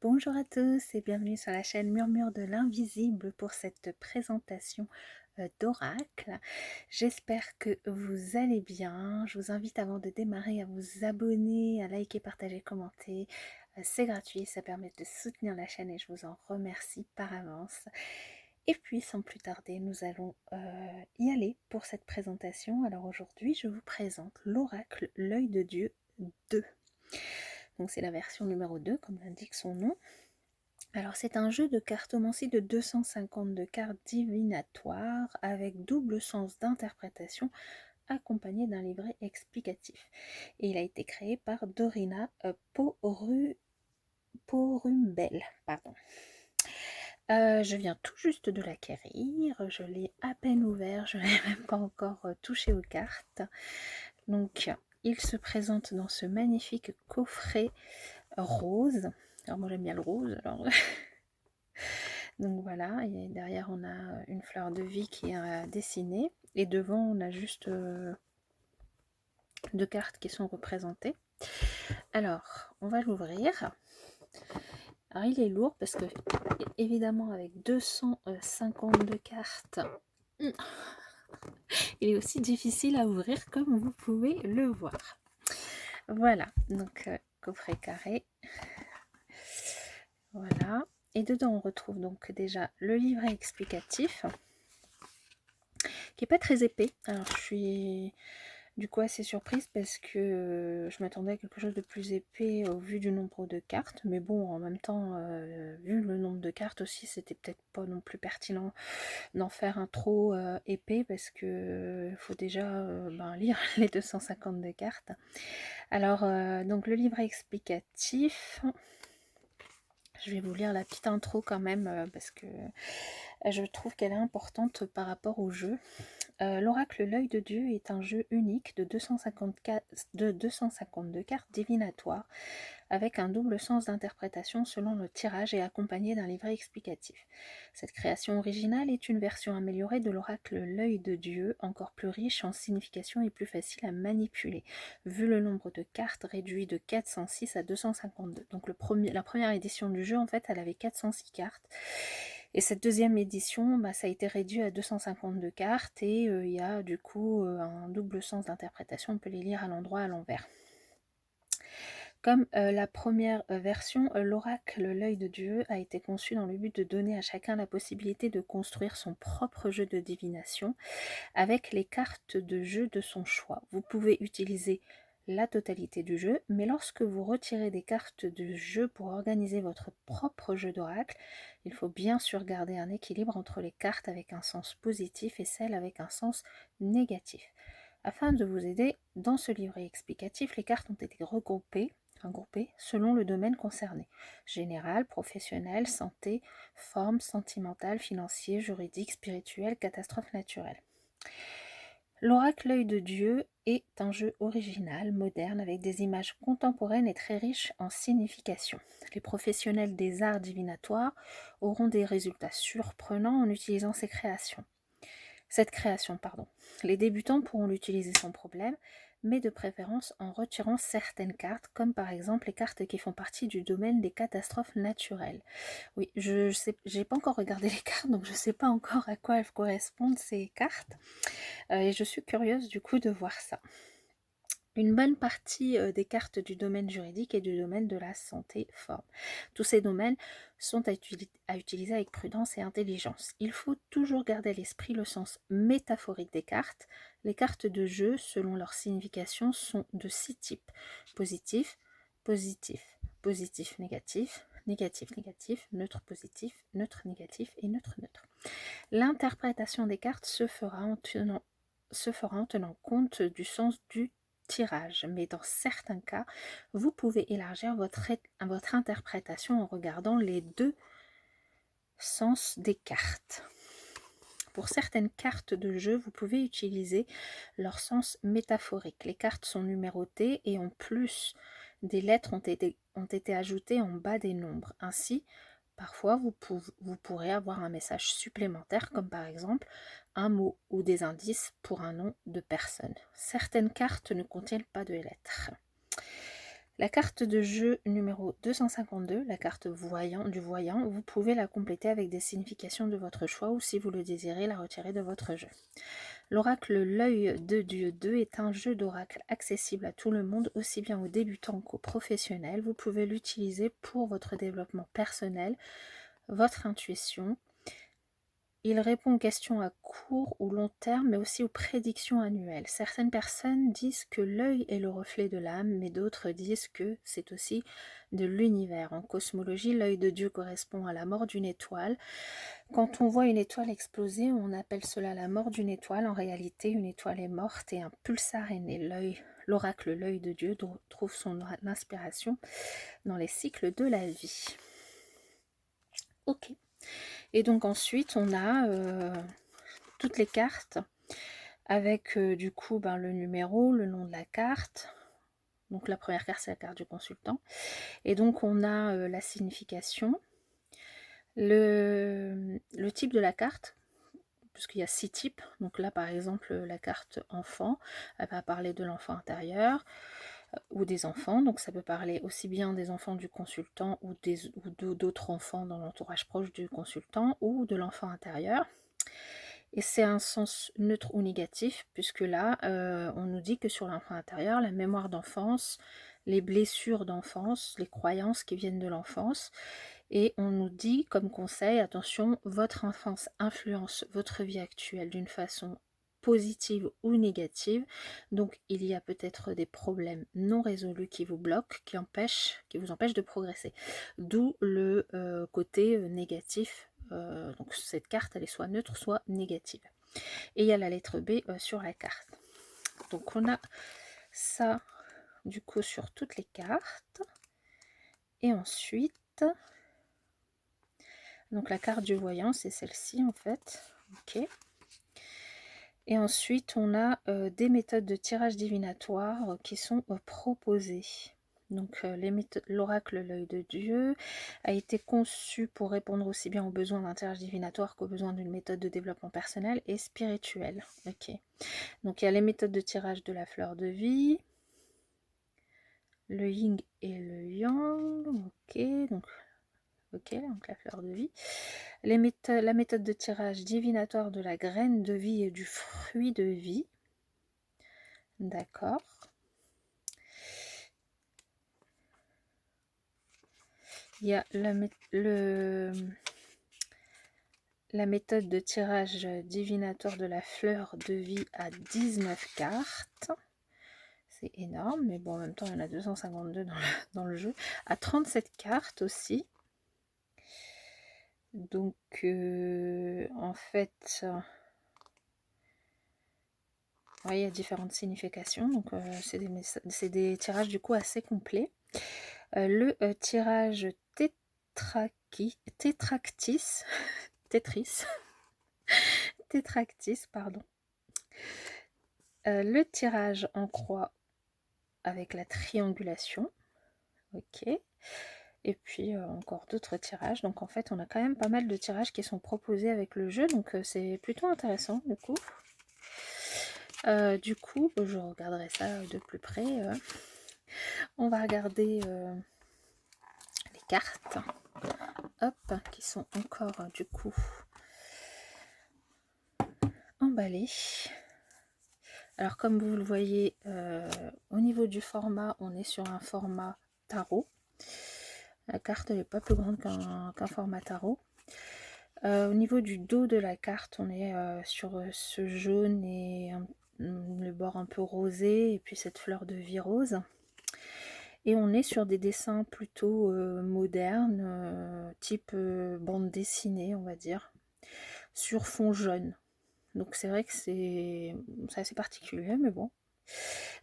Bonjour à tous et bienvenue sur la chaîne Murmure de l'Invisible pour cette présentation d'oracle. J'espère que vous allez bien. Je vous invite avant de démarrer à vous abonner, à liker, partager, commenter. C'est gratuit, ça permet de soutenir la chaîne et je vous en remercie par avance. Et puis sans plus tarder, nous allons y aller pour cette présentation. Alors aujourd'hui, je vous présente l'oracle L'œil de Dieu 2. Donc c'est la version numéro 2, comme l'indique son nom. Alors c'est un jeu de cartomancie de 252 cartes divinatoires avec double sens d'interprétation accompagné d'un livret explicatif. Et il a été créé par Dorina Porumbel. Pardon. Je viens tout juste de l'acquérir, je l'ai à peine ouvert, je n'ai même pas encore touché aux cartes. Donc il se présente dans ce magnifique coffret rose. Alors moi j'aime bien le rose, alors donc voilà, et derrière on a une fleur de vie qui est dessinée, et devant on a juste deux cartes qui sont représentées. Alors, on va l'ouvrir. Alors il est lourd parce que, évidemment, avec 252 cartes, il est aussi difficile à ouvrir comme vous pouvez le voir. Voilà, donc coffret carré. Voilà, et dedans on retrouve donc déjà le livret explicatif, qui est pas très épais. Alors je suis du coup assez surprise parce que je m'attendais à quelque chose de plus épais au vu du nombre de cartes, mais bon, en même temps, vu le nombre de cartes aussi, c'était peut-être pas non plus pertinent d'en faire un trop épais parce que faut déjà lire les 252 cartes. Alors donc le livret explicatif, je vais vous lire la petite intro quand même parce que je trouve qu'elle est importante par rapport au jeu. L'oracle L'œil de Dieu est un jeu unique de 252 cartes divinatoires avec un double sens d'interprétation selon le tirage et accompagné d'un livret explicatif. Cette création originale est une version améliorée de l'oracle L'œil de Dieu, encore plus riche en signification et plus facile à manipuler, vu le nombre de cartes réduit de 406 à 252. Donc la première édition du jeu, en fait, elle avait 406 cartes. Et cette deuxième édition, ça a été réduit à 252 cartes et il y a du coup un double sens d'interprétation, on peut les lire à l'endroit, à l'envers. Comme la première version, l'oracle L'œil de Dieu a été conçu dans le but de donner à chacun la possibilité de construire son propre jeu de divination avec les cartes de jeu de son choix. Vous pouvez utiliser la totalité du jeu, mais lorsque vous retirez des cartes de jeu pour organiser votre propre jeu d'oracle, il faut bien sûr garder un équilibre entre les cartes avec un sens positif et celles avec un sens négatif. Afin de vous aider dans ce livret explicatif, les cartes ont été regroupées selon le domaine concerné: général, professionnel, santé, forme, sentimental, financier, juridique, spirituel, catastrophe naturelle. L'oracle L'œil de Dieu est un jeu original, moderne, avec des images contemporaines et très riches en signification. Les professionnels des arts divinatoires auront des résultats surprenants en utilisant cette création. Les débutants pourront l'utiliser sans problème, mais de préférence en retirant certaines cartes, comme par exemple les cartes qui font partie du domaine des catastrophes naturelles. Oui, je sais, j'ai pas encore regardé les cartes, donc je sais pas encore à quoi elles correspondent ces cartes, et je suis curieuse du coup de voir ça. Une bonne partie des cartes du domaine juridique et du domaine de la santé forme. Tous ces domaines sont à utiliser avec prudence et intelligence. Il faut toujours garder à l'esprit le sens métaphorique des cartes. Les cartes de jeu, selon leur signification, sont de 6 types: positif, positif, positif, négatif, négatif, négatif, neutre, positif, neutre, négatif et neutre, neutre. L'interprétation des cartes se fera en tenant compte du sens du tirage, mais dans certains cas, vous pouvez élargir votre interprétation en regardant les deux sens des cartes. Pour certaines cartes de jeu, vous pouvez utiliser leur sens métaphorique. Les cartes sont numérotées et en plus, des lettres ont été ajoutées en bas des nombres. Ainsi, parfois, vous pourrez avoir un message supplémentaire, comme par exemple un mot ou des indices pour un nom de personne. Certaines cartes ne contiennent pas de lettres. La carte de jeu numéro 252, la carte du voyant, vous pouvez la compléter avec des significations de votre choix ou si vous le désirez, la retirer de votre jeu. L'oracle L'œil de Dieu 2 est un jeu d'oracle accessible à tout le monde, aussi bien aux débutants qu'aux professionnels. Vous pouvez l'utiliser pour votre développement personnel, votre intuition. Il répond aux questions à court ou long terme, mais aussi aux prédictions annuelles. Certaines personnes disent que l'œil est le reflet de l'âme, mais d'autres disent que c'est aussi de l'univers. En cosmologie, l'œil de Dieu correspond à la mort d'une étoile. Quand on voit une étoile exploser, on appelle cela la mort d'une étoile. En réalité, une étoile est morte et un pulsar est né. L'oracle L'œil de Dieu trouve son inspiration dans les cycles de la vie. Ok. Et donc ensuite, on a toutes les cartes avec du coup le numéro, le nom de la carte. Donc la première carte, c'est la carte du consultant. Et donc on a la signification, le type de la carte, puisqu'il y a 6 types. Donc là, par exemple, la carte enfant, elle va parler de l'enfant intérieur ou des enfants. Donc ça peut parler aussi bien des enfants du consultant ou d'autres enfants dans l'entourage proche du consultant ou de l'enfant intérieur. Et c'est un sens neutre ou négatif, puisque là, on nous dit que sur l'enfant intérieur, la mémoire d'enfance, les blessures d'enfance, les croyances qui viennent de l'enfance, et on nous dit comme conseil, attention, votre enfance influence votre vie actuelle d'une façon positive ou négative, donc il y a peut-être des problèmes non résolus qui vous bloquent, qui vous empêchent de progresser, d'où le côté négatif. Donc cette carte, elle est soit neutre, soit négative. Et il y a la lettre B sur la carte. Donc on a ça du coup sur toutes les cartes. Et ensuite, donc la carte du voyant, c'est celle-ci en fait. Ok. Et ensuite, on a des méthodes de tirage divinatoire qui sont proposées. Donc l'oracle L'œil de Dieu a été conçu pour répondre aussi bien aux besoins d'un tirage divinatoire qu'aux besoins d'une méthode de développement personnel et spirituel. Ok. Donc il y a les méthodes de tirage de la fleur de vie, le yin et le yang. Ok, donc la fleur de vie. La méthode de tirage divinatoire de la graine de vie et du fruit de vie. D'accord. Il y a la méthode de tirage divinatoire de la fleur de vie à 19 cartes. C'est énorme, mais bon, en même temps, il y en a 252 dans le jeu. À 37 cartes aussi. Donc, en fait, il y a différentes significations. Donc, c'est des tirages du coup assez complets. Le tirage Tétractis, pardon. Le tirage en croix avec la triangulation. Ok. Et puis encore d'autres tirages. Donc en fait, on a quand même pas mal de tirages qui sont proposés avec le jeu. Donc c'est plutôt intéressant du coup. Je regarderai ça de plus près. On va regarder les cartes. Hop, qui sont encore du coup emballées. Alors comme vous le voyez, au niveau du format, on est sur un format tarot. La carte n'est pas plus grande qu'un format tarot. Au niveau du dos de la carte, on est sur ce jaune et le bord un peu rosé, et puis cette fleur de vie rose. Et on est sur des dessins plutôt modernes, type bande dessinée, on va dire, sur fond jaune. Donc c'est vrai que c'est assez particulier, mais bon.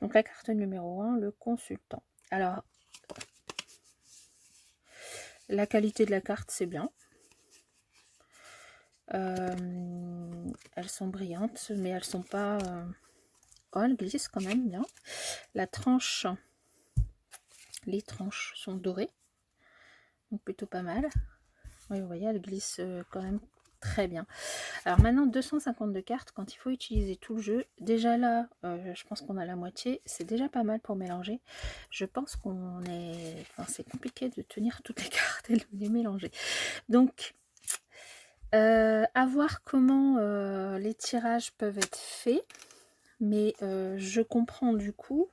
Donc la carte numéro 1, le consultant. Alors, la qualité de la carte, c'est bien. Elles sont brillantes, mais elles sont pas... Oh, elles glissent quand même bien. La tranche, les tranches sont dorées. Donc plutôt pas mal. Oui, vous voyez, elles glissent quand même Très bien. Alors maintenant, 252 cartes, quand il faut utiliser tout le jeu, déjà là, je pense qu'on a la moitié, c'est déjà pas mal pour mélanger. Je pense qu'on est... Enfin, c'est compliqué de tenir toutes les cartes et de les mélanger. Donc, à voir comment les tirages peuvent être faits, mais je comprends du coup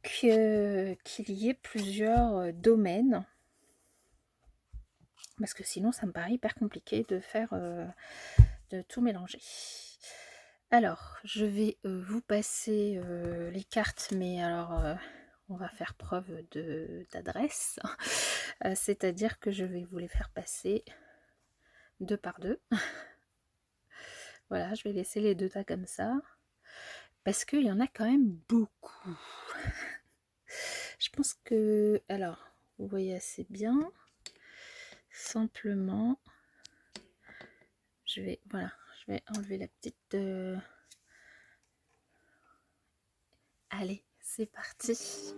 qu'il y ait plusieurs domaines, parce que sinon ça me paraît hyper compliqué de faire de tout mélanger. Alors je vais vous passer les cartes, mais alors on va faire preuve d'adresse, c'est-à-dire que je vais vous les faire passer 2 par 2. Voilà, je vais laisser les 2 tas comme ça, parce qu'il y en a quand même beaucoup. Je pense que, alors, vous voyez assez bien. Simplement, je vais enlever la petite... Allez, c'est parti.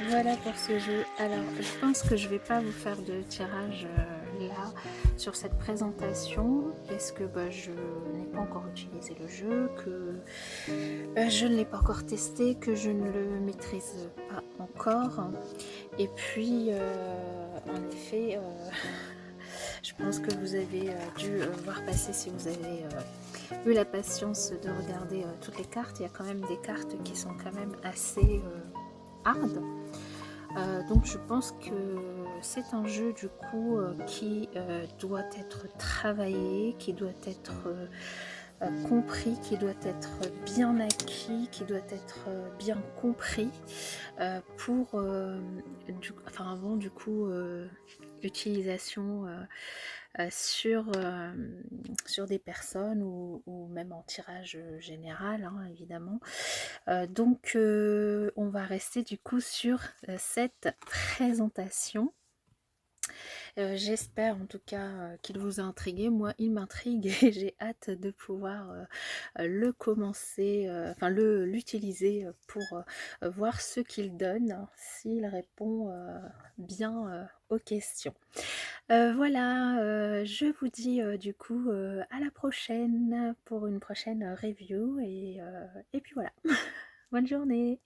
Voilà pour ce jeu. Alors, je pense que je vais pas vous faire de tirage là sur cette présentation parce que je n'ai pas encore utilisé le jeu, que je ne l'ai pas encore testé, que je ne le maîtrise pas encore. Et puis, en effet, je pense que vous avez dû voir passer, si vous avez eu la patience de regarder toutes les cartes. Il y a quand même des cartes qui sont quand même assez hard. Donc je pense que c'est un jeu du coup qui doit être travaillé, qui doit être compris, qui doit être bien acquis, qui doit être bien compris pour avant du coup l'utilisation sur des personnes ou même en tirage général, hein, évidemment. Donc on va rester du coup sur cette présentation. J'espère en tout cas qu'il vous a intrigué. Moi, il m'intrigue et j'ai hâte de pouvoir le commencer, l'utiliser pour voir ce qu'il donne, hein, s'il répond bien aux questions. Voilà, je vous dis du coup à la prochaine pour une prochaine review et puis voilà. Bonne journée.